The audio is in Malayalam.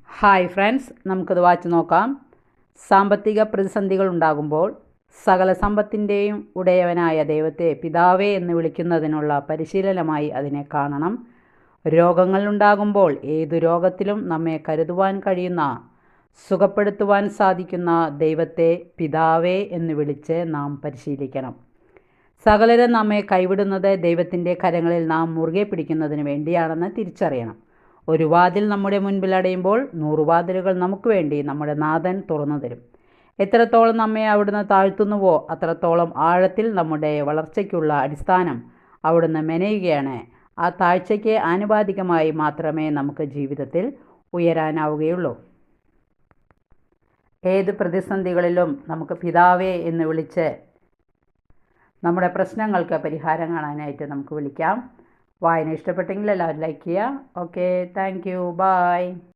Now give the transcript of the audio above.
ഹായ് ഫ്രണ്ട്സ്, നമുക്കത് വായിച്ചു നോക്കാം. സാമ്പത്തിക പ്രതിസന്ധികൾ ഉണ്ടാകുമ്പോൾ സകല സമ്പത്തിൻ്റെയും ഉടയവനായ ദൈവത്തെ പിതാവേ എന്ന് വിളിക്കുന്നതിനുള്ള പരിശീലനമായി അതിനെ കാണണം. രോഗങ്ങൾ ഉണ്ടാകുമ്പോൾ ഏതു രോഗത്തിലും നമ്മെ കരുതുവാൻ കഴിയുന്ന, സുഖപ്പെടുത്തുവാൻ സാധിക്കുന്ന ദൈവത്തെ പിതാവേ എന്ന് വിളിച്ച് നാം പരിശീലിക്കണം. സകലരും നമ്മെ കൈവിടുന്നത് ദൈവത്തിൻ്റെ കരങ്ങളിൽ നാം മുറുകെ പിടിക്കുന്നതിന് വേണ്ടിയാണെന്ന് തിരിച്ചറിയണം. ഒരു വാതിൽ നമ്മുടെ മുൻപിൽ അടയുമ്പോൾ 100 വാതിലുകൾ നമുക്ക് വേണ്ടി നമ്മുടെ നാഥൻ തുറന്നു തരും. എത്രത്തോളം നമ്മെ അവിടുന്ന് താഴ്ത്തുന്നുവോ അത്രത്തോളം ആഴത്തിൽ നമ്മുടെ വളർച്ചയ്ക്കുള്ള അടിസ്ഥാനം അവിടുന്ന് മെനയുകയാണ്. ആ താഴ്ചയ്ക്ക് ആനുപാതികമായി മാത്രമേ നമുക്ക് ജീവിതത്തിൽ ഉയരാനാവുകയുള്ളൂ. ഏത് പ്രതിസന്ധികളിലും നമുക്ക് പിതാവേ എന്ന് വിളിച്ച് നമ്മുടെ പ്രശ്നങ്ങൾക്ക് പരിഹാരം കാണാനായിട്ട് നമുക്ക് വിളിക്കാം. വായന ഇഷ്ടപ്പെട്ടെങ്കിൽ എല്ലാവരും ലൈക്ക് ചെയ്യുക. Okay, thank you, by.